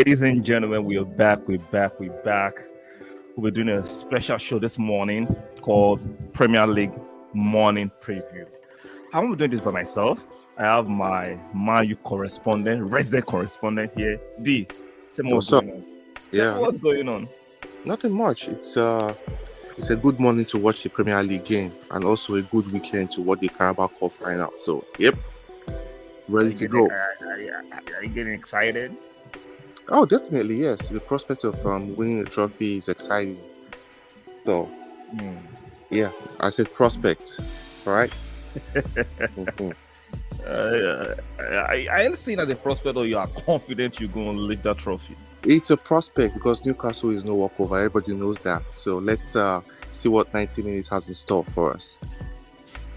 Ladies and gentlemen, we are back. We're back. We're doing a special show this morning called Premier League Morning Preview. How am I doing this by myself? I have my Man U resident correspondent here. D, tell me what's What's up? going on. Yeah, What's going on? nothing much. It's a good morning to watch the Premier League game, and also a good weekend to watch the Carabao Cup final. So, yep, ready to go. Are you getting excited? Oh, definitely yes. The prospect of winning the trophy is exciting. So, yeah, I said prospect, right? Mhm. I ain't seen as a prospect or you are confident you're going to lift that trophy. It's a prospect because Newcastle is no walkover. Everybody knows that. So let's see what 90 minutes has in store for us.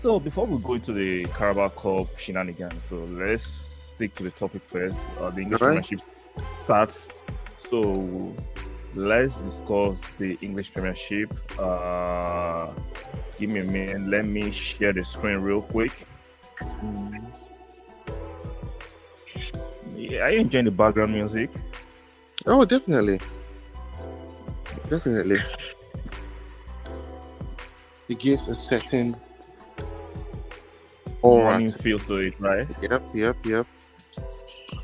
So before we go into the Carabao Cup shenanigans, so let's stick to the topic first. The English All right. Premiership starts. So let's discuss the English Premiership. Give me a minute. Let me share the screen real quick. Yeah, are you enjoying the background music? Oh, definitely. It gives a certain aura. Morning feel to it, right? Yep.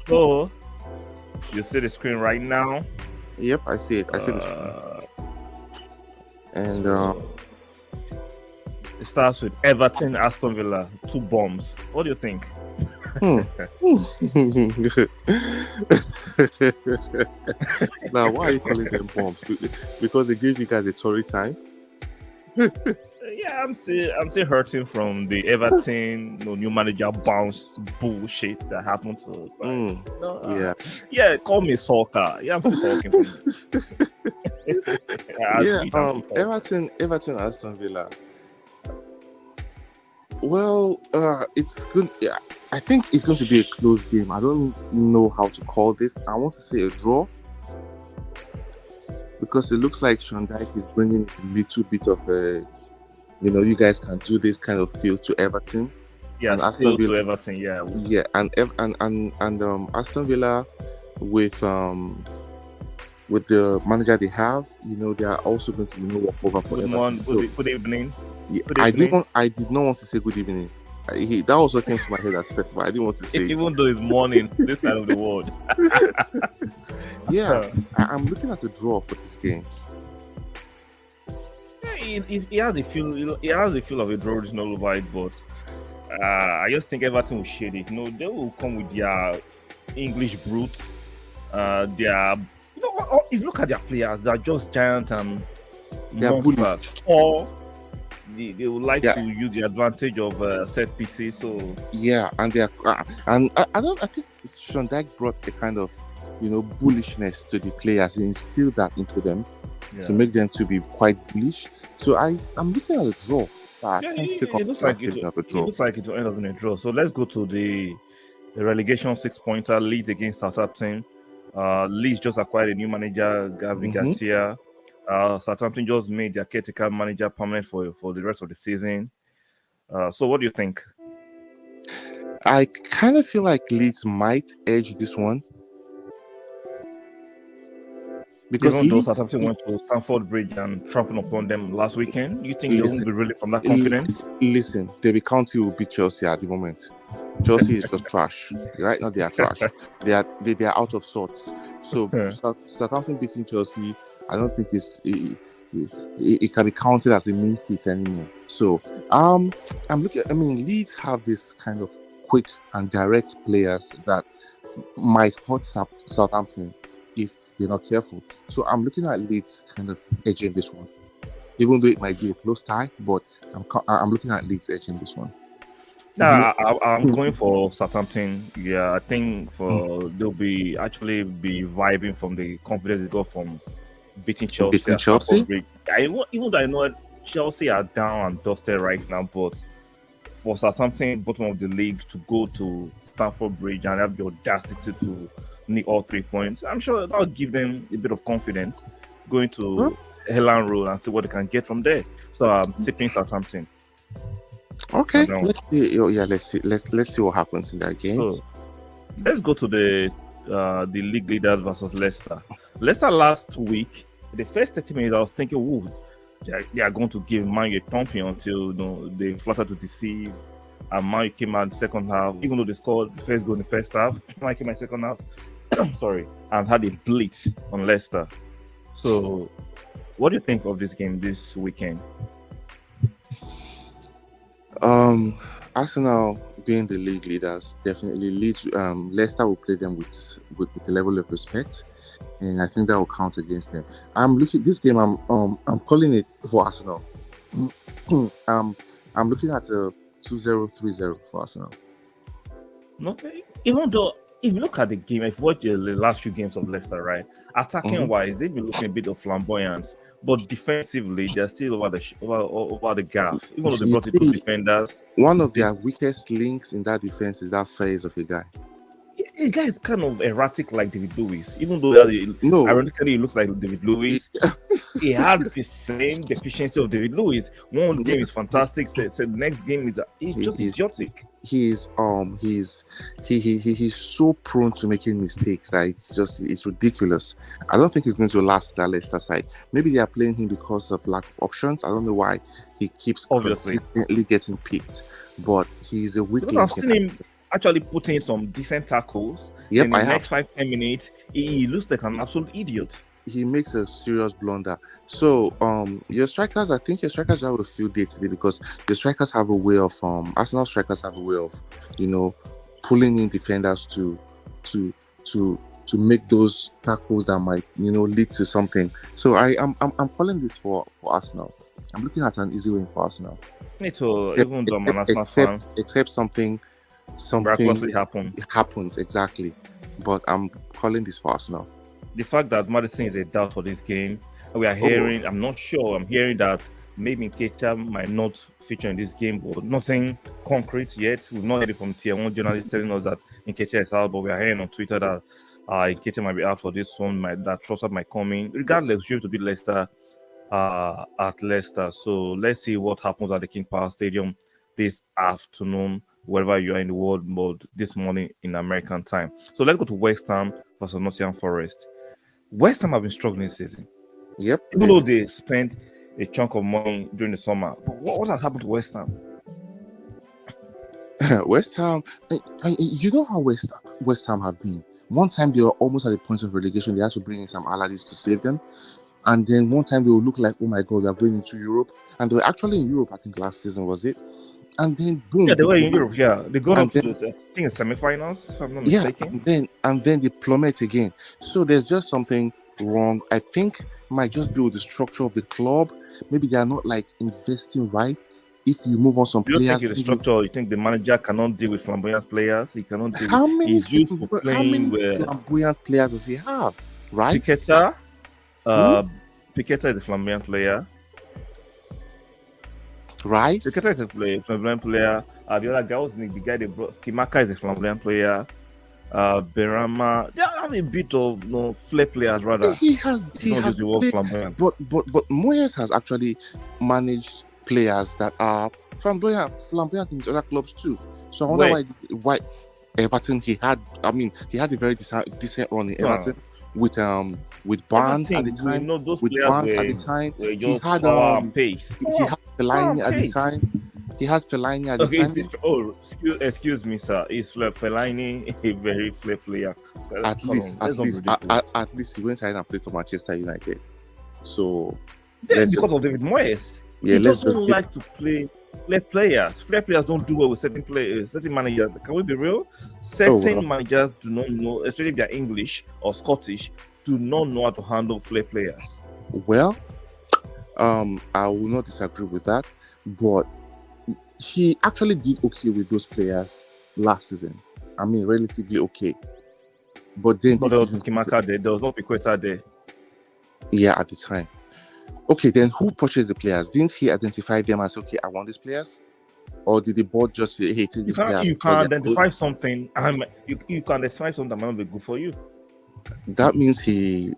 So you see the screen right now. Yep, I see it. I see the screen. And It starts with Everton, Aston Villa, 2 bombs. What do you think? Now, why are you calling them bombs? Because they gave you guys a torrid time. Yeah, I'm still hurting from the Everton new manager bounce bullshit that happened to us. Yeah, call me soccer. Yeah, I'm still talking from Everton, Aston Villa. Well, it's good. Yeah, I think it's going to be a close game. I don't know how to call this. I want to say a draw because it looks like Sean Dyche is bringing a little bit of a, you guys can do this kind of feel to Everton. Yeah, and Aston Villa, to Everton. Yeah, yeah, and Aston Villa with the manager they have, they are also going to walk over for Everton. Good evening. Yeah, I did not want to say good evening. That was what came to my head at first, but I didn't want to say even though it's morning this side of the world. Yeah, I'm looking at the draw for this game. It has a feel. It has a feel of a draw original over it, but I just think Everton will shade it. They will come with their English brutes. If you look at their players, they're just giant and monsters. Or they would like to use the advantage of set pieces. So yeah, and they are, and I think Sean Dyche brought a kind of bullishness to the players. He instilled that into them to make them to be quite bullish. So I'm looking at a draw. It looks like it will end up in a draw. So let's go to the relegation 6-pointer. Leeds against Southampton. Leeds just acquired a new manager, Gavi Garcia. Southampton just made their caretaker manager permanent for the rest of the season. So what do you think? I kind of feel like Leeds might edge this one. Because even though Southampton went to Stamford Bridge and trampled upon them last weekend, you think they won't be really from that confidence? Listen, Derby County will beat Chelsea at the moment. Chelsea is just trash. Right now they are trash. They are out of sorts. So Southampton beating Chelsea, I don't think it can be counted as a mean feat anymore. So I'm looking. Leeds have this kind of quick and direct players that might hurt Southampton if they're not careful. So I'm looking at Leeds kind of edging this one, even though it might be a close tie. But I'm looking at Leeds edging this one. I'm going for Southampton. Yeah, I think they'll be vibing from the confidence they got from beating Chelsea. Even though I know Chelsea are down and dusted right now, but for Southampton, bottom of the league, to go to Stamford Bridge and have the audacity to nick all 3 points, I'm sure that'll give them a bit of confidence going to Elland Road and see what they can get from there. So I'm tipping Southampton. Okay, let's see. Let's see what happens in that game. So let's go to the the league leaders versus Leicester. Leicester last week, the first 30 minutes, I was thinking, ooh, they are going to give Man U a thumping until they flattered to deceive. And Man U came out in the second half, even though they scored the first goal in the first half. Man U came out in the second half, sorry, and had a blitz on Leicester. So, what do you think of this game this weekend? Arsenal being the league leaders definitely Leicester will play them with a level of respect, and I think that will count against them. I'm looking this game. I'm calling it for Arsenal. I'm looking at a 2-0, 3-0 for Arsenal. Okay, even though if you look at the game, if you watch the last few games of Leicester, right, attacking wise, they've been looking a bit of flamboyance. But defensively, they're still over the gap. Even though they brought in two defenders. One of their weakest links in that defense is that phase of a guy. The guy is kind of erratic like David Luiz. Even though ironically he looks like David Luiz, he had the same deficiency of David Luiz. One game is fantastic. The next game is just idiotic. He's so prone to making mistakes that it's ridiculous. I don't think he's going to last that Leicester side. Maybe they are playing him because of lack of options. I don't know why he keeps consistently getting picked, but he's a weak link. I've seen him actually putting in some decent tackles. Yep, in the next 5-10 minutes, he looks like an absolute idiot. He makes a serious blunder. So, your strikers, I think your strikers have a field day today because your strikers have a way of Arsenal strikers have a way of, pulling in defenders to make those tackles that might, lead to something. So I'm calling this for Arsenal. I'm looking at an easy win for Arsenal. Me too. Even though I'm an Arsenal fan, except something happens exactly. But I'm calling this for Arsenal. The fact that Maddison is a doubt for this game, we are hearing, I'm not sure, I'm hearing that maybe Nketiah might not feature in this game, but nothing concrete yet. We've not heard it from Tier 1 journalists telling us that Nketiah is out, but we are hearing on Twitter that Nketiah might be out for this one, that Trossard might come in. Regardless, we have to beat Leicester at Leicester. So let's see what happens at the King Power Stadium this afternoon, wherever you are in the world, but this morning in American time. So let's go to West Ham versus Nottingham Forest. West Ham have been struggling this season. Yep. Even though they spent a chunk of money during the summer, but what has happened to West Ham? West Ham, you know how West Ham have been. One time they were almost at the point of relegation. They had to bring in some Allardyce to save them. And then one time they will look like, oh my God, they are going into Europe. And they were actually in Europe, I think last season, was it? And then boom. Yeah, they were in Europe, yeah. They got up to the semi-finals, if I'm not mistaken. And then they plummet again. So there's just something wrong. I think it might just be with the structure of the club. Maybe they are not investing right. If you move on some players, you think the structure, you think the manager cannot deal with flamboyant players? He cannot deal how many with flamboyant players does he have? Right? Paqueta is a flamboyant player. Right? Paqueta is a flamboyant player. The other guy was the guy they brought. Skimaka is a flamboyant player. Berama, they have a bit of flair players rather. He has flamboyant. But Moyes has actually managed players that are flamboyant in other clubs too. So I wonder why Everton he had a very decent run in Everton with Barnes at the time. He had pace. He had Fellaini at the time. He had Fellaini at the time. Excuse me, sir. Is Fellaini a very flair player? At least he went ahead and played for Manchester United. So that's because of David Moyes. Yeah, he doesn't like to play players. Flair players don't do well with certain players, certain managers. Can we be real? Certain managers do not know, especially if they're English or Scottish, do not know how to handle flair players. Well, I will not disagree with that, but he actually did okay with those players last season. I mean, relatively okay. But then there was Kimaka there. There was no Paqueta there. Yeah, at the time. Okay, then who purchased the players? Didn't he identify them as, okay, I want these players? Or did the board just say, hey, take these players? You can identify something. You can identify something that might not be good for you. That means we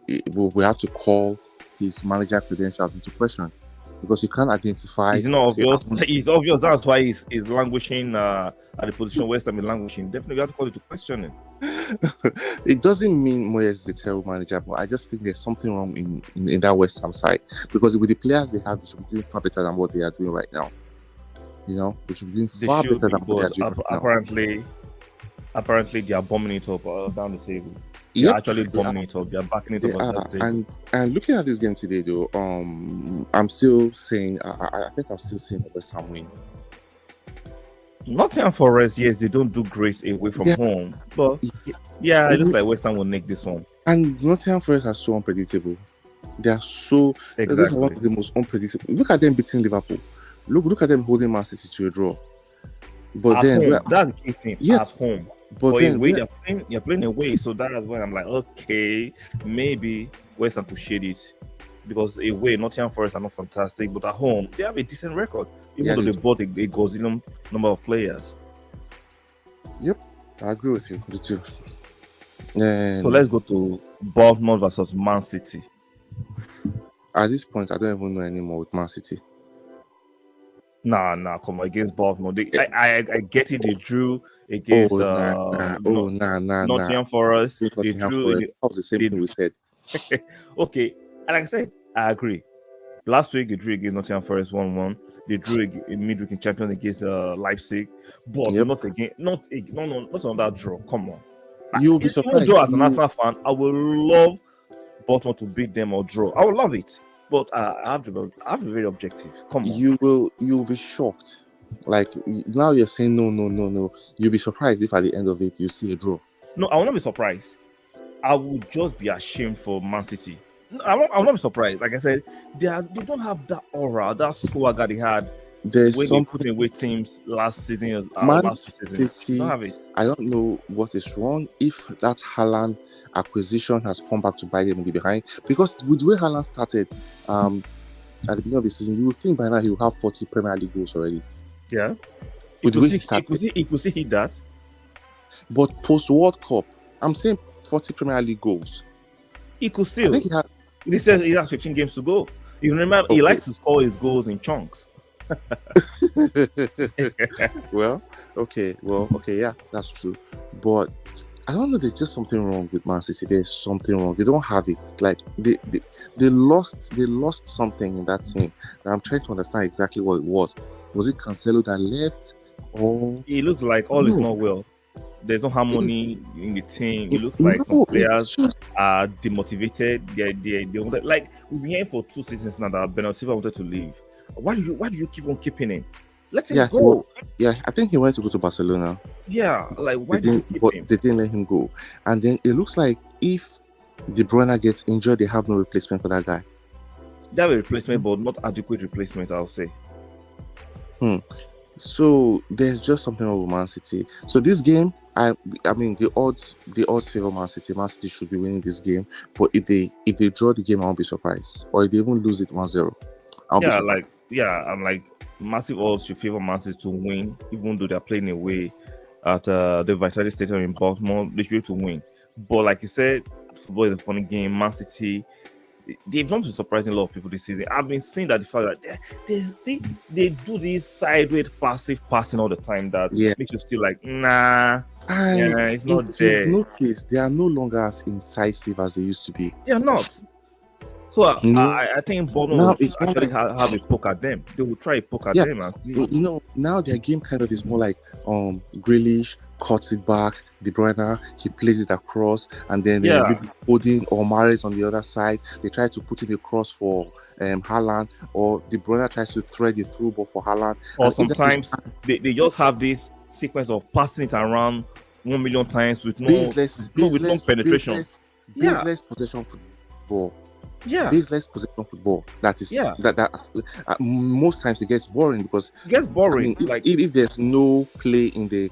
have to call his manager credentials into question. Because you can't identify. It's not obvious. It's obvious. That's why he's languishing at the position West Ham is languishing. Definitely, we have to call it to question him. It doesn't mean Moyes is a terrible manager, but I just think there's something wrong in that West Ham side, because with the players they have, they should be doing far better than what they are doing right now. You know, they should be doing far better than what they are doing right now. Apparently, they are bombing it up down the table. They're actually bombing it up. They're backing it up. And looking at this game today, though, I'm still saying, I think I'm still saying the West Ham win. Nottingham Forest, yes, they don't do great away from home, but it looks like West Ham will make this one. And Nottingham Forest are so unpredictable. They are so Those are one of the most unpredictable. Look at them beating Liverpool. Look at them holding Man City to a draw. But at then home, that's the key thing. At home. But then you're playing away, so that's when I'm like, okay, maybe West Ham could shade it, because away Nottingham Forest are not fantastic, but at home they have a decent record, even though they bought a gazillion number of players. Yep, I agree with you. So let's go to Bournemouth versus Man City. At this point, I don't even know anymore with Man City. Nah, come on, against Bournemouth. I get it. They drew against Nottingham Forest. They drew. That was the same thing we said. Okay, and like I said, I agree. Last week they drew against Nottingham Forest 1-1. They drew in midweek in Champions against Leipzig, but not on that draw. Come on, you'll be surprised. As an Arsenal fan, I would love Bournemouth to beat them or draw. I would love it. But I have to be very objective. Come on. You will be shocked. Like, now you're saying no. You'll be surprised if at the end of it you see a draw. No, I will not be surprised. I would just be ashamed for Man City. I will not be surprised. Like I said, they don't have that aura, that swagger they had. There's when something they put away teams last season. Man City, I don't know what is wrong. If that Haaland acquisition has come back to bite them in the behind, because with the way Haaland started at the beginning of the season, you would think by now he will have 40 Premier League goals already. Yeah, with the way he started, he could see hit that. But post World Cup, I'm saying 40 Premier League goals. He could still. I think he said he has 15 games to go. You remember, he likes to score his goals in chunks. Okay, yeah, that's true. But I don't know, there's just something wrong with Man City. There's something wrong. They don't have it. Like they lost something in that team. And I'm trying to understand exactly what it was. Was it Cancelo that left? Or it looks like all is not well. There's no harmony in the team. It looks like some players are demotivated. They wanted, like, we've been here for 2 seasons now that Bernardo Silva wanted to leave. Why do you keep on keeping him? Let him go. I think he wanted to go to Barcelona. Yeah, like why did you keep him? They didn't let him go. And then it looks like if De Bruyne gets injured, they have no replacement for that guy. They have a replacement, but not adequate replacement, I'll say. So there's just something wrong with Man City. So this game, I mean, the odds favor Man City. Man City should be winning this game. But if they draw the game, I won't be surprised. Or if they even lose it 1-0, I'm like, massive odds should favor Man City to win, even though they're playing away at the Vitality Stadium in Baltimore. They should be able to win. But like you said, football is a funny game. Man City, they've not been surprising a lot of people this season. I've been seeing that the fact that they do this sideways passive passing all the time that makes you feel like, it's not there. You've noticed, they are no longer as incisive as they used to be. They are not. So I think Bournemouth will actually have a poke at them. They will try a poke at them and see. You know, now their game kind of is more like Grealish cuts it back, De Bruyne, he plays it across, and then Foden or Mahrez on the other side, they try to put in a cross for Haaland, or De Bruyne tries to thread the through ball for Haaland. Or sometimes they just have this sequence of passing it around 1 million times with no penetration. Baseless possession football. Baseless possession football. That is that most times it gets boring because it gets boring. I mean, if there's no play in the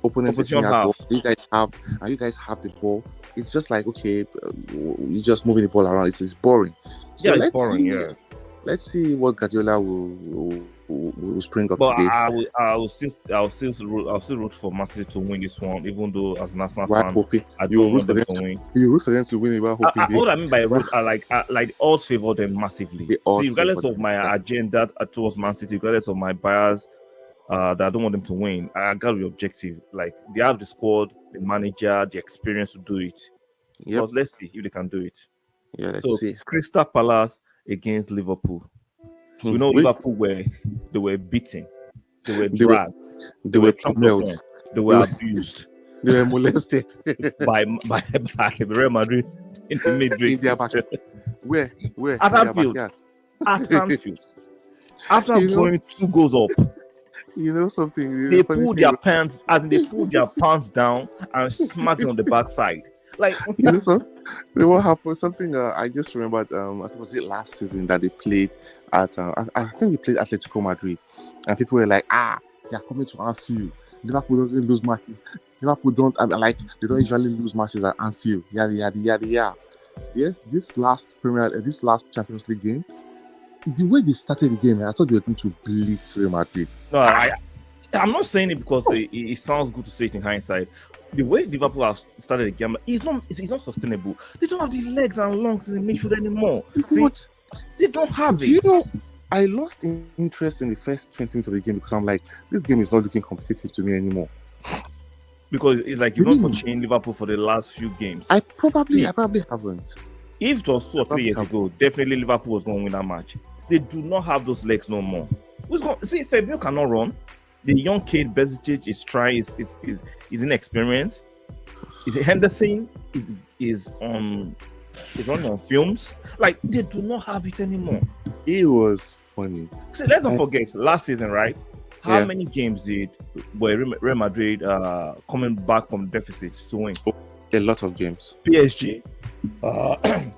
opponent's ball, you guys have the ball. It's just like, okay, you're just moving the ball around. It's boring. So it's boring. Let's see what Guardiola will spring up but today. I will still root for Man City to win this one, even though as an Arsenal fan, hoping I don't want them to win. You root for them to win while hoping. What I mean by root, like the odds favor them massively. See, regardless of my agenda towards Man City, regardless of my bias, that I don't want them to win. I got to be objective. Like they have the squad, the manager, the experience to do it. Yep. But let's see if they can do it. Yeah, let's So see. Crystal Palace against Liverpool. We know Liverpool were beaten, they were dragged, they were pummeled, they were abused, they were molested by Real Madrid in the midweek. In their back. Where? At Anfield. At Anfield. After going 2 goals up, you know something? They pulled their pants, they pulled their pants down and smacked it on the backside. Like, you know, so what happened? Something I just remembered. I think was it last season that they played at. I think they played Atletico Madrid, and people were like, they are coming to Anfield. Liverpool doesn't lose matches. Liverpool don't, and like they don't usually lose matches at Anfield. Yada yada yada yada. Yes, this last Champions League game, the way they started the game, I thought they were going to blitz Real Madrid. No, I'm not saying it because it sounds good to say it in hindsight. The way Liverpool have started the game it's not sustainable. They don't have the legs and lungs in the midfield anymore. What? They don't have it. You know, I lost interest in the first 20 minutes of the game because I'm like, this game is not looking competitive to me anymore. Because it's like you're not watching Liverpool for the last few games. I probably haven't. If it was 2 or 3 years ago, definitely Liverpool was going to win that match. They do not have those legs no more. Fabio cannot run. The young kid Bezic is inexperienced. Is Henderson is running on films. Like they do not have it anymore. It was funny. See, let's not forget last season, right? How many games were Real Madrid coming back from deficits to win? A lot of games. PSG,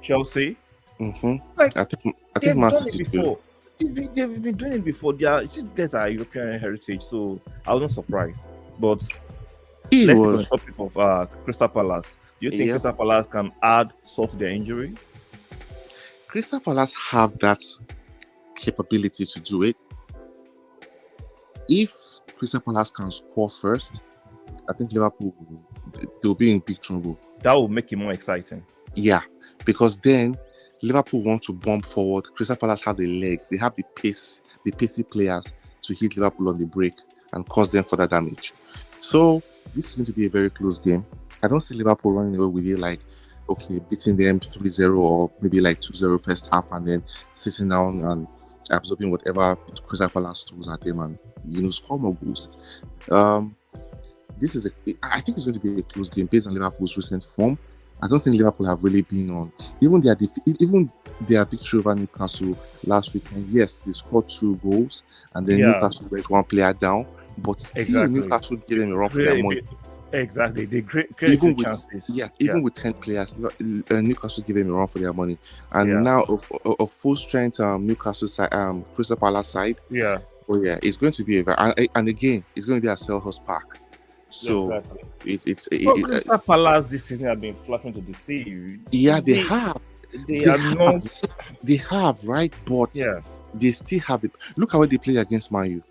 Chelsea. Mm-hmm. Like I think Man City too. They've been doing it before. Guys are European heritage, so I wasn't surprised. But let's go on the topic of Crystal Palace. Do you think Crystal Palace can add salt to their injury? Crystal Palace have that capability to do it. If Crystal Palace can score first, I think Liverpool they'll be in big trouble. That will make it more exciting. Yeah, because then Liverpool want to bomb forward. Crystal Palace have the legs, they have the pace, the pacey players to hit Liverpool on the break and cause them further damage. So this is going to be a very close game. I don't see Liverpool running away with it like, okay, beating them 3-0 or maybe like 2-0 first half and then sitting down and absorbing whatever Crystal Palace throws at them and score more goals. I think it's going to be a close game based on Liverpool's recent form. I don't think Liverpool have really been on even their victory over Newcastle last weekend. Yes, they scored 2 goals and then Newcastle went 1 player down, but still Newcastle gave them a run for their money. Exactly, they create chances. Even with 10 players, Newcastle gave them a run for their money. And now a full strength Newcastle side, Crystal Palace side. Yeah. Oh yeah, it's going to be and again it's going to be at Selhurst Park. So Crystal Palace this season have been flapping to deceive. Yeah, they have. They are not. They have, right? But they still have it. Look how they played against Man U,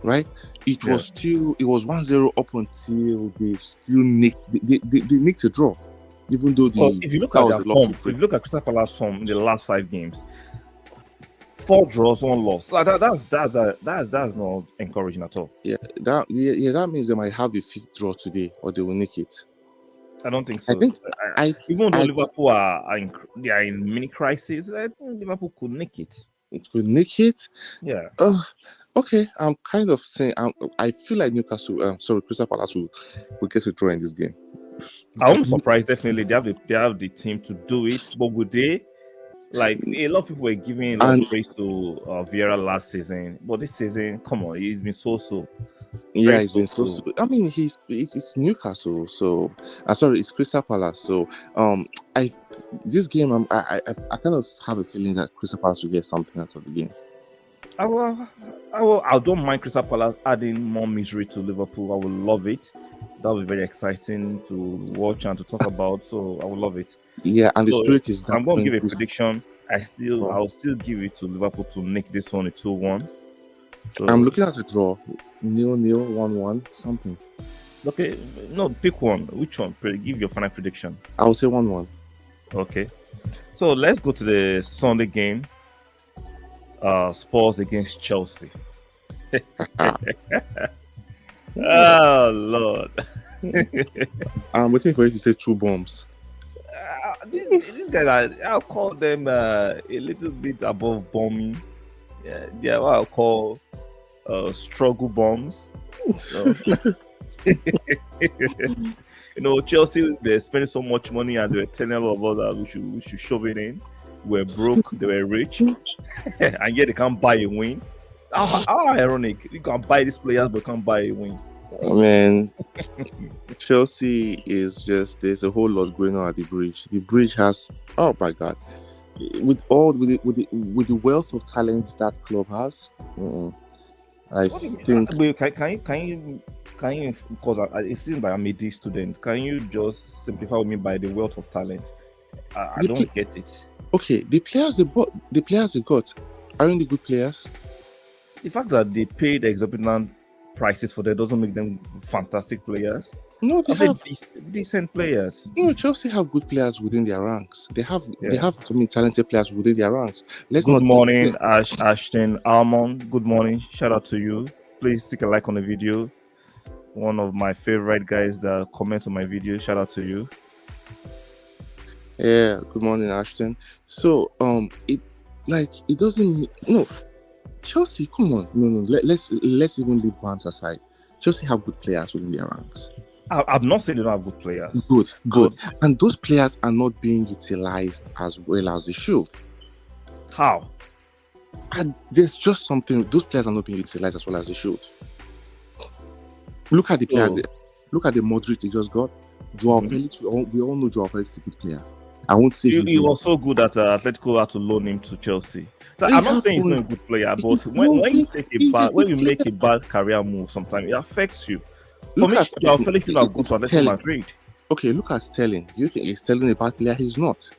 right? It was 1-0 up until they still nicked. They nicked a draw, even though if you look at their form, if you look at Crystal Palace form in the last 5 games, 4 draws, 1 loss. Like that's not encouraging at all. That means they might have the 5th draw today, or they will nick it. I don't think so. Even though Liverpool are in mini crisis, I think Liverpool could nick it. It could nick it. Yeah. Okay. I'm kind of saying I feel like Crystal Palace will get a draw in this game. I'm surprised. Definitely, they have the team to do it, but would they? Like a lot of people were giving a lot of praise to Vieira last season, but this season, come on, he's been so. Yeah, he's been so. I mean, it's Newcastle, so it's Crystal Palace. So, this game, I kind of have a feeling that Crystal Palace will get something out of the game. I don't mind Crystal Palace adding more misery to Liverpool. I will love it. That will be very exciting to watch and to talk about. So I will love it. Yeah, and the spirit is. I'm going to give a prediction. I'll still give it to Liverpool to nick this one a 2-1. So, I'm looking at the draw. 0-0, 1-1, something. Okay, no, pick one. Which one? Give your final prediction. I will say 1-1. Okay, so let's go to the Sunday game. Spurs against Chelsea. Oh Lord. I'm waiting for you to say 2 bombs. These guys, I'll call them a little bit above bombing. Yeah, they are what I'll call struggle bombs. So, Chelsea, they're spending so much money and they were telling all of us that we should shove it in. We're broke, they were rich, and yet they can't buy a win. How ironic! You can buy these players, but can't buy a win. Man, Chelsea is just, there's a whole lot going on at the bridge. The bridge has, oh my God, with the wealth of talent that club has. I think. Can you? Because it seems like I'm a D student. Can you just simplify with me by the wealth of talent? I don't get it. Okay, the players they got, aren't they good players? The fact that they paid exorbitant prices for them doesn't make them fantastic players. No, they have decent players. Chelsea have good players within their ranks. They have talented players within their ranks. Good morning, Ashton Almond. Good morning. Shout out to you. Please stick a like on the video. One of my favorite guys that comments on my video. Shout out to you. Yeah. Good morning, Ashton. So it doesn't Chelsea, come on. No. Let's even leave bands aside. Chelsea have good players within their ranks. I'm not saying they don't have good players. Good. And those players are not being utilized as well as they should. How? And there's just something. Those players are not being utilized as well as they should. Look at the players. Look at the Modric they just got. Joao Felix. We all know Joao Felix is a good player. I won't say he was so good that Atletico had to loan him to Chelsea. I'm not saying he's not a good player, but when you make a bad career move, sometimes it affects you. For me, Joao Felix should have gone to Atletico Madrid. Okay, look at Sterling. Do you think he's Sterling a bad player? He's not.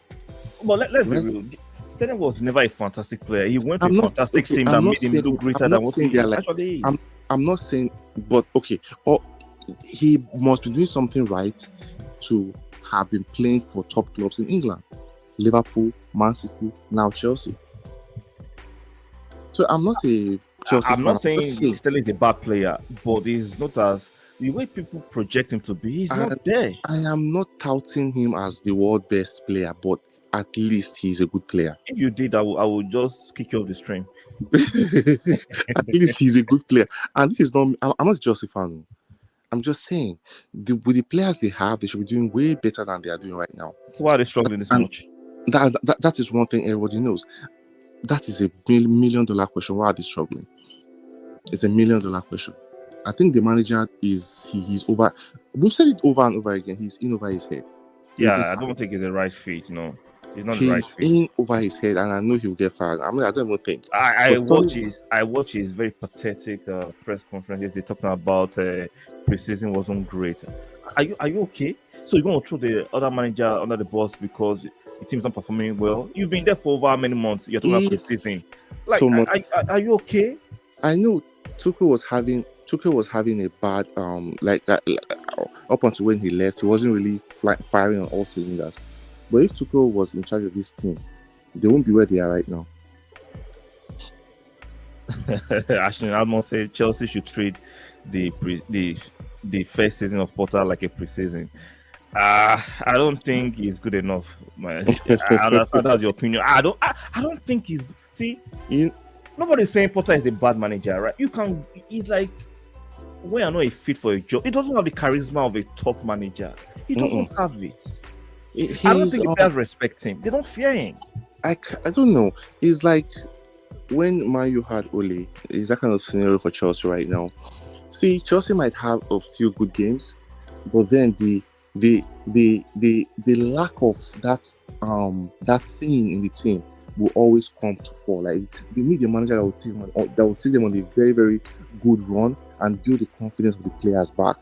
But let's be real. Sterling was never a fantastic player. He went to a fantastic team that made him look greater than what he actually is. I'm not saying, but okay, he must be doing something right to have been playing for top clubs in England. Liverpool, Man City, now Chelsea. So I'm not a Chelsea fan. I'm not saying Sterling is a bad player, but he's not as the way people project him to be. He's not there. I am not touting him as the world best player, but at least he's a good player. If you did, I would just kick you off the stream. At least he's a good player. And this is not, I'm not a Chelsea fan. I'm just saying, with the players they have, they should be doing way better than they are doing right now. So why are they struggling this much? That is one thing everybody knows. That is a $1 million question. Why are they struggling? It's $1 million question. I think the manager he's over. We've said it over and over again. He's in over his head. I don't think it's the right fit. No, he's not the right fit. He's in over his head, and I know he'll get fired. I don't even think. I watch his very pathetic press conferences. They're talking about preseason wasn't great. Are you okay? So you're going to throw the other manager under the bus because the team's not performing well? You've been there for over how many months? You're talking about preseason. Like, are you okay? I know Tuchel was having a bad up until when he left, he wasn't really firing on all cylinders. But if Tuchel was in charge of this team, they won't be where they are right now. Actually, I must say Chelsea should treat the first season of Potter like a preseason. I don't think he's good enough, man. I understand that's your opinion. I don't think he's. See, nobody's saying Potter is a bad manager, right? He's like, when I'm not a fit for a job, he doesn't have the charisma of a top manager. He doesn't have it. I don't think the players respect him. They don't fear him. I don't know. It's like when Man U had Ole. Is that kind of scenario for Chelsea right now? See, Chelsea might have a few good games, but then the lack of that thing in the team will always come to fall. Like, they need a manager that will take them on a very, very good run and build the confidence of the players back.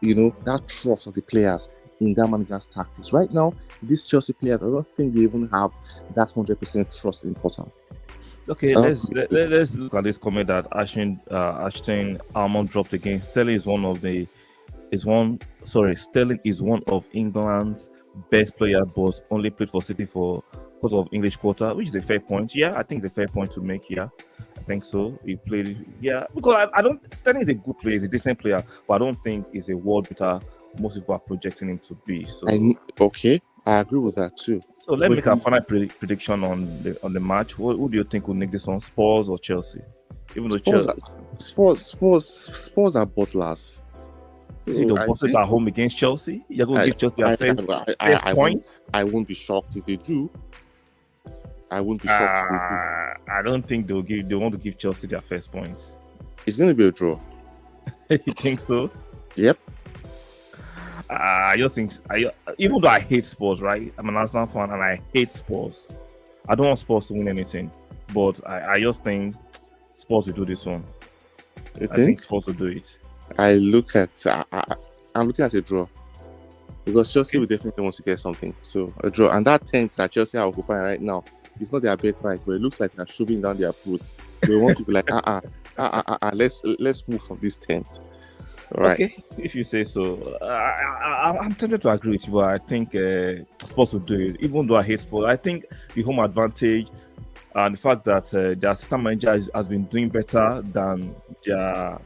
That trust of the players in that manager's tactics. Right now, these Chelsea players, I don't think they even have that 100% trust in Potter. Okay, let's look at this comment that Ashton Almond dropped again. Sterling is one of England's best players, but only played for City for quarter of English quarter, which is a fair point. Yeah, I think it's a fair point to make here. think so. He played, because I don't. Sterling is a good player, he's a decent player, but I don't think he's a world beater. Most people are projecting him to be. So okay, I agree with that too. So let's make our final prediction on the match. Who do you think will make this one, Spurs or Chelsea? Even though Spurs are butlers. You think they'll bust it at home against Chelsea? You're going to give Chelsea a first points? I won't be shocked if they do. I won't be shocked if they do. I don't think they want to give Chelsea their first points. It's going to be a draw. You think so? Yep. I just think, even though I hate Spurs, right? I'm an Arsenal fan and I hate Spurs. I don't want Spurs to win anything, but I just think Spurs will do this one. I think Spurs will do it. I'm looking at a draw because Chelsea will definitely want to get something. So a draw, and that tent that Chelsea are occupying right now, it's not their bet right, but it looks like they're shoving down their foot. They want to be like, let's move from this tent. Right. Okay, if you say so. I'm tempted to agree with you, but I think Spurs will do it. Even though I hate Spurs, I think the home advantage and the fact that their assistant manager has been doing better than their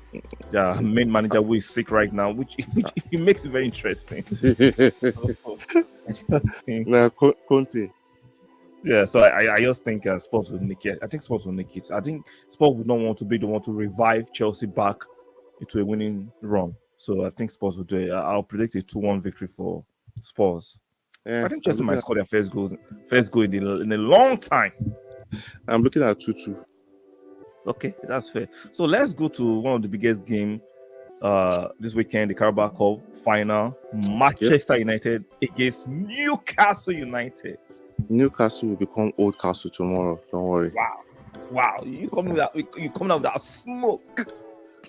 main manager, who is sick right now, which it makes it very interesting. Now, Conte. Yeah, so I just think Spurs will nick it. I think Spurs will nick it. I think Spurs would not want to be the one to revive Chelsea back into a winning run. So I think Spurs will do it. I'll predict a 2-1 victory for Spurs. Yeah, I think Chelsea might score their first goal in a long time. I'm looking at 2-2. Okay, that's fair. So let's go to one of the biggest games this weekend, the Carabao Cup final. Manchester United against Newcastle United. Newcastle will become Old Castle tomorrow. Don't worry. Wow! You coming out with that smoke?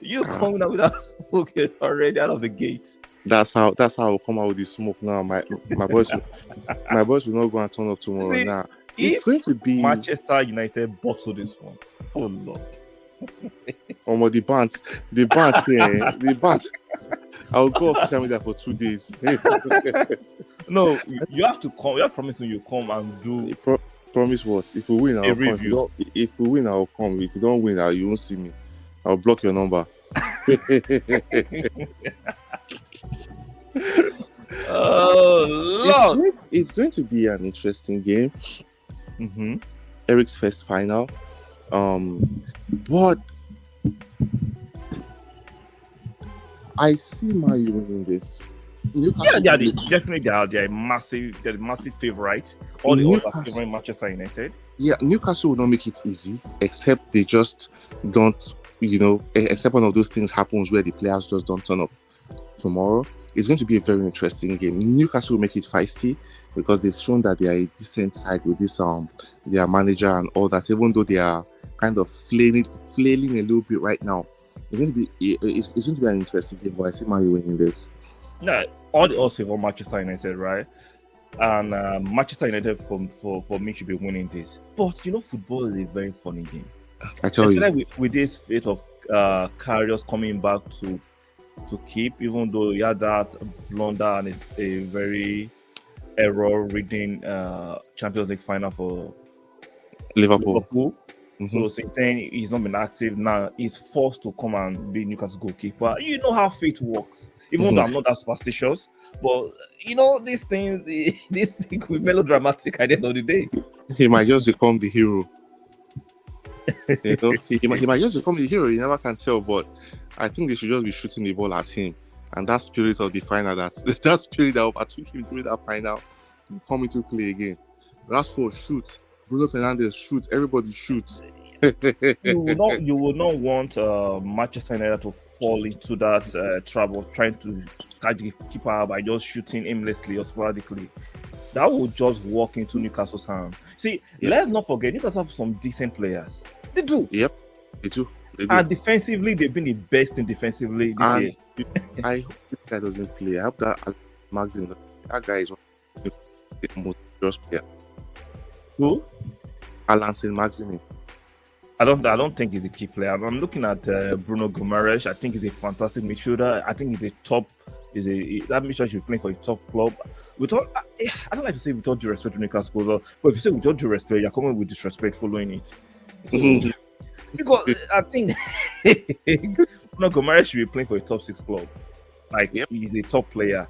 You coming out with that smoke already out of the gates? That's how I'll come out with the smoke now. My boys will not go and turn up tomorrow. See, now it's going to be Manchester United bottle this one. Oh Lord! The band here, the band. I'll go off social media for 2 days. No, you have to come. You have promised me you come and do. Promise what? If we win, I'll come. If we win, I'll come. If you don't win, you won't see me. I'll block your number. Oh Lord! It's going to be an interesting game. Mm-hmm. Eric's first final. But I see Man U winning this. Newcastle they're a massive favorite. All the others are favoring Manchester United. Yeah, Newcastle will not make it easy, except they just don't, except one of those things happens where the players just don't turn up tomorrow. It's going to be a very interesting game. Newcastle will make it feisty because they've shown that they are a decent side with this their manager and all that, even though they are kind of flailing a little bit right now. It's going to be an interesting game, but I see Man U winning this. No, all the odds favor Manchester United, right? And Manchester United for me should be winning this. But football is a very funny game. I tell you, with this fate of Karius coming back to keep, even though he had that blunder and a very error-ridden Champions League final for Liverpool. Mm-hmm. So since then he's not been active. Now he's forced to come and be Newcastle goalkeeper. You know how fate works. Even though I'm not that superstitious, but these things, this could be melodramatic at the end of the day. He might just become the hero. He might just become the hero. You never can tell, but I think they should just be shooting the ball at him. And that spirit of the final, that spirit that overtook him during that final, will come into play again. Rashford shoot, Bruno Fernandes shoot, everybody shoots. You will not want Manchester United to fall into that trap of trying to catch the keeper by just shooting aimlessly or sporadically. That will just walk into Newcastle's hand. See, let's not forget, Newcastle have some decent players. They do. Yep, they do. And defensively, they've been the best in defensively this year. I hope this guy doesn't play. I hope that Maxim, that guy is one of the most dangerous players. Who? Alan Saint-Maximin. I don't think he's a key player. I'm looking at Bruno Guimaraes. I think he's a fantastic midfielder. I think he's a top. That midfielder should be playing for a top club. I don't like to say with all due respect to Newcastle, but if you say with all due respect, you're coming with disrespect following it. So, Because I think Bruno Gomes should be playing for a top 6 club. Like, he's a top player.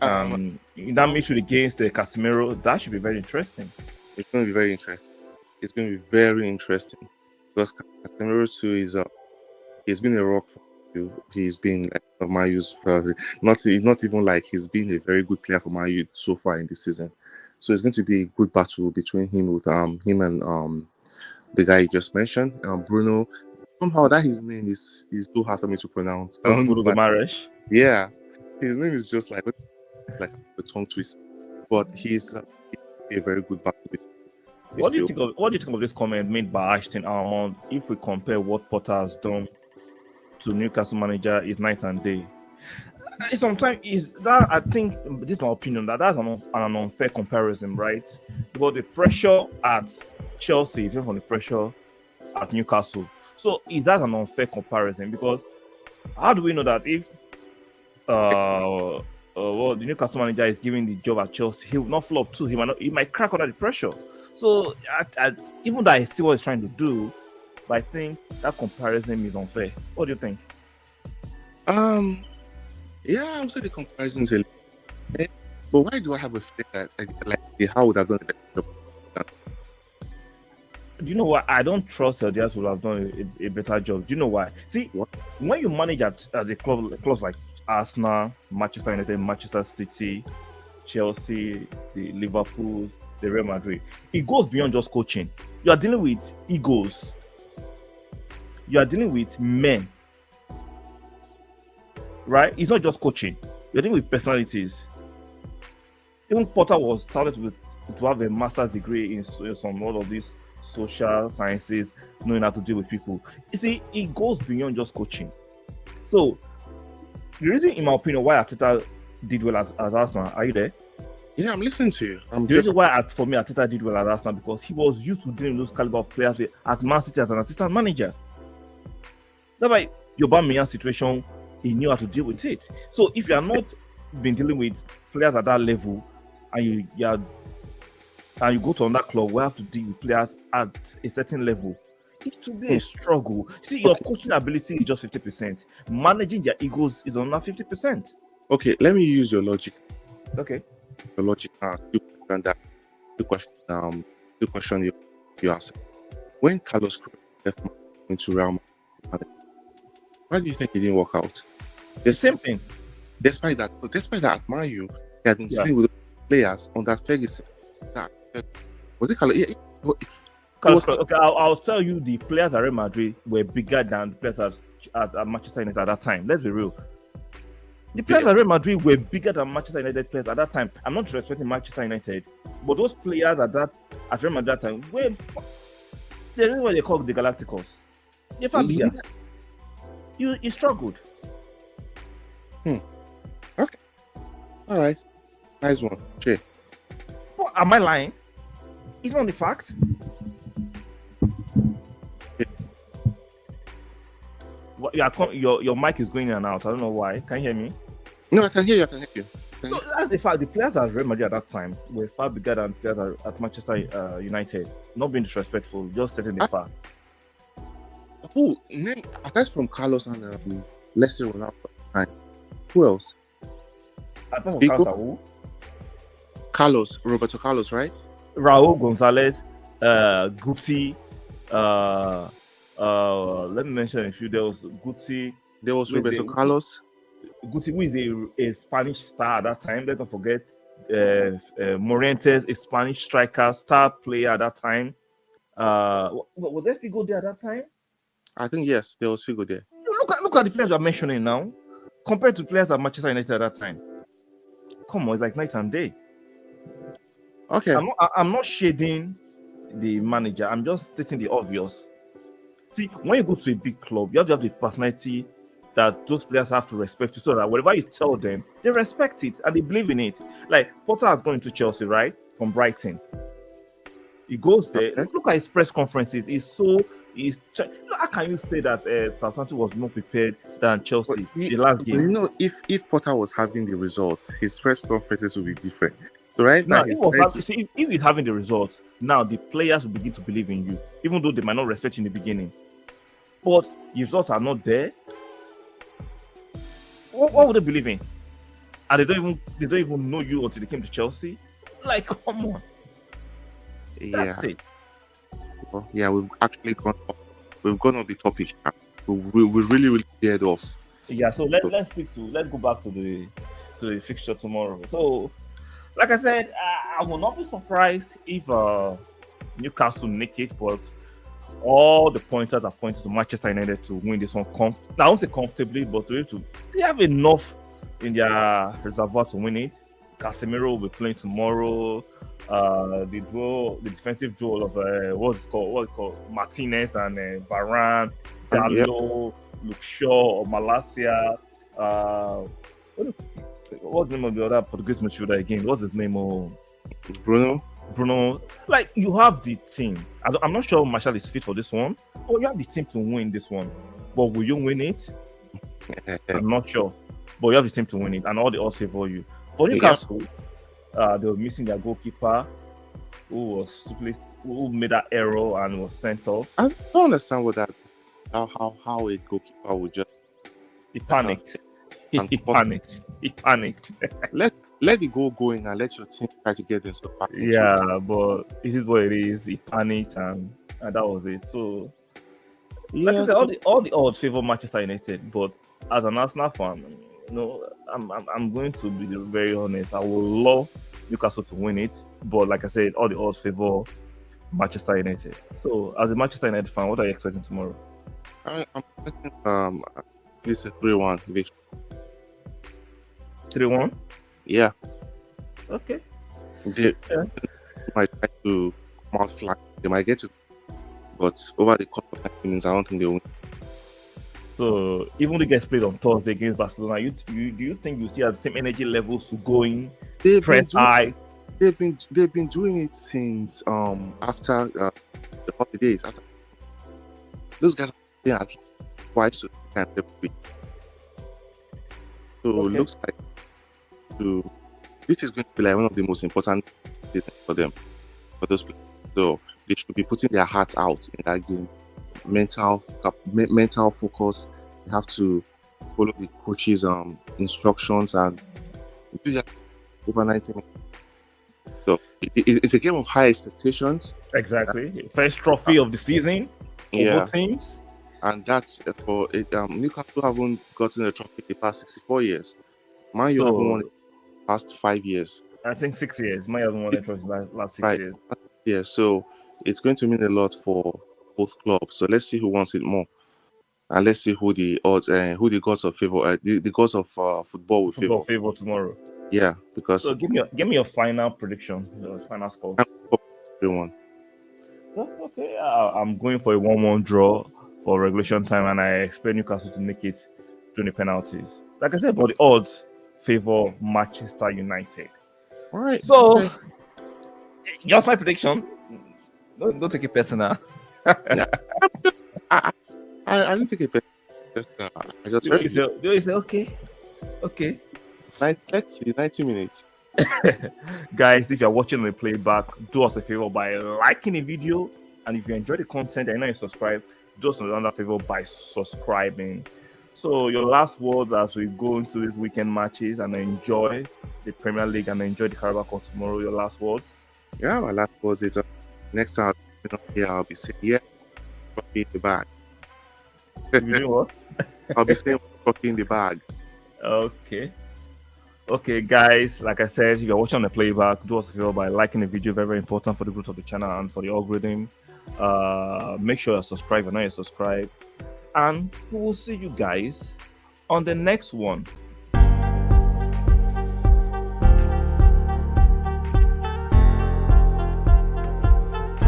In that match against Casemiro, that should be very interesting. It's going to be very interesting. It's going to be very interesting because Casemiro too he's been a rock for you. He's been like Man U's not even like he's been a very good player for Man U so far in this season. So it's going to be a good battle between him and the guy you just mentioned, Bruno. Somehow that his name is too hard for me to pronounce. Bruno Gomes. Yeah, his name is just like the tongue twist, but he's a very good battle. What do you think of this comment made by Ashton Almond? If we compare what Potter has done to Newcastle manager, is night and day. Sometimes is that I think this is my opinion that's an unfair comparison, right? Because the pressure at Chelsea is different from the pressure at Newcastle. So is that an unfair comparison? Because how do we know that if the Newcastle manager is giving the job at Chelsea, he will not flop too. He might crack under the pressure. So even though I see what he's trying to do, but I think that comparison is unfair. What do you think? Yeah, I would say the comparison is a little bit. But why do I have a feeling that how would have done it? Do you know what? I don't trust Eldias will have done a better job. Do you know why? See, when you manage at a clubs like Arsenal, Manchester United, Manchester City, Chelsea, the Liverpool, the Real Madrid, it goes beyond just coaching. You are dealing with egos. You are dealing with men. Right? It's not just coaching. You're dealing with personalities. Even Potter was talented to have a master's degree in some all of these social sciences, knowing how to deal with people. You see, it goes beyond just coaching. So, the reason, in my opinion, why Arteta did well as Arsenal, are you there? Yeah, I'm listening to you. The reason why, for me, Arteta did well at Arsenal because he was used to dealing with those caliber of players at Man City as an assistant manager. That's why your Aubameyang situation, he knew how to deal with it. So if you are not been dealing with players at that level, and you go to another club, we have to deal with players at a certain level. It will be a struggle. See, your coaching ability is just 50%. Managing their egos is another 50%. Okay, let me use your logic. Okay. Your logic now. The question you asked. When Carlos left into Real Madrid, why do you think it didn't work out? The same thing. Despite that, at Man U, he had been sitting with players on that Ferguson. Was it Carlos? Yeah, okay, I'll tell you, the players at Real Madrid were bigger than the players at Manchester United at that time. Let's be real. The players at Real Madrid were bigger than Manchester United players at that time. I'm not disrespecting Manchester United, but those players at Real Madrid at that time were the reason why they called the Galacticos. They're far bigger. You struggled. Okay. All right. Nice one. Sure. What, am I lying? It's not the fact. Your mic is going in and out. I don't know why. Can you hear me? No, I can hear you. So that's the fact. The players at Real Madrid at that time were far bigger than players at Manchester United. Not being disrespectful, just stating the fact. Who? Aside from Carlos and Leslie Ronaldo, who else? Carlos, Roberto Carlos, right? Raul Gonzalez, Guti. Let me mention a few. There was Guti. There was Roberto Carlos. Guti, who is a Spanish star at that time. Let's not forget Morientes, a Spanish striker, star player at that time. Was there Figo there at that time? I think yes, there was Figo there. Look at the players you're mentioning now, compared to players at Manchester United at that time. Come on, it's like night and day. Okay. I'm not shading the manager. I'm just stating the obvious. See, when you go to a big club, you have to have the personality that those players have to respect you, so that whatever you tell them, they respect it and they believe in it. Like Potter has gone into Chelsea, right, from Brighton. He goes there. Okay. Look at his press conferences. How can you say that Southampton was more prepared than Chelsea the last game? You know, if Potter was having the results, his press conferences would be different. So right now, if you're having the results, now the players will begin to believe in you, even though they might not respect you in the beginning. but results are not there. What would they believe in? And they don't even know you until they came to Chelsea. Like, come on. That's it. Well, yeah, we've gone on the topic. We really veered off. Yeah, so let's go back to the fixture tomorrow. So, like I said, I will not be surprised if Newcastle nick it, but all the pointers are pointing to Manchester United to win this one. I won't say comfortably, but they have enough in their reservoir to win it. Casemiro will be playing tomorrow. The defensive duel of what's it called Martinez and Varane, Dallo, Luke Shaw or Malacia. What's the name of the other Portuguese midfielder again? What's his name? Bruno. Like, you have the team. I'm not sure Martial is fit for this one, but you have the team to win this one. But will you win it? I'm not sure. But you have the team to win it, and all the odds favor you. For Newcastle, they were missing their goalkeeper, who made that error and was sent off. I don't understand how a goalkeeper would just. He panicked. He panicked. Let the goal go in and let your team try to get themselves back. Yeah, but it is what it is. He panicked and that was it. So, like I said, all the odds favor Manchester United. But as an Arsenal fan, I'm going to be very honest. I would love Newcastle to win it, but like I said, all the odds favor Manchester United. So, as a Manchester United fan, what are you expecting tomorrow? I'm expecting this is a 3-1 victory. 3-1? Yeah. Okay. They might try to come out flat. They might get to, but over the course of 5 minutes, I don't think they will. So even the guys played on Thursday against Barcelona, do you think you still have the same energy levels to going press high? They've been doing it since after the holidays. Those guys are playing at twice every week. So it looks like this is going to be like one of the most important things for them, for those players. So they should be putting their hearts out in that game. Mental focus. They have to follow the coach's instructions and do that over 90 minutes. So it's a game of high expectations. Exactly. First trophy of the season for both teams. And that's for it. Newcastle haven't gotten a trophy in the past 64 years. Man U haven't won it in the past 5 years. I think 6 years. Man U haven't won a trophy in the last 6 years. Yeah, so it's going to mean a lot for both clubs. So let's see who wants it more, and let's see who the gods of favor, the gods of football will favor tomorrow. Yeah, because so give me your final prediction, your final score. Everyone. So, okay, I'm going for a 1-1 draw for regulation time, and I expect Newcastle to make it during the penalties. Like I said, but the odds favor Manchester United. All right. So, just my prediction. Don't take it personal. Yeah. I didn't take it personal. I just heard you say okay. Let's see, 90 minutes. Guys, if you're watching the playback, do us a favor by liking the video, and if you enjoy the content and you subscribe, do us another favor by subscribing. So your last words as we go into these weekend matches and enjoy the Premier League and enjoy the Carabao Cup tomorrow. Your last words? Yeah, my last words is next time I'll be saying in the bag. You doing what? I'll be saying in the bag. Okay, guys, like I said, if you're watching the playback, do us a favor by liking the video. Very, very important for the growth of the channel and for the algorithm. Make sure you're subscribed. I know you're subscribed. And we will see you guys on the next one.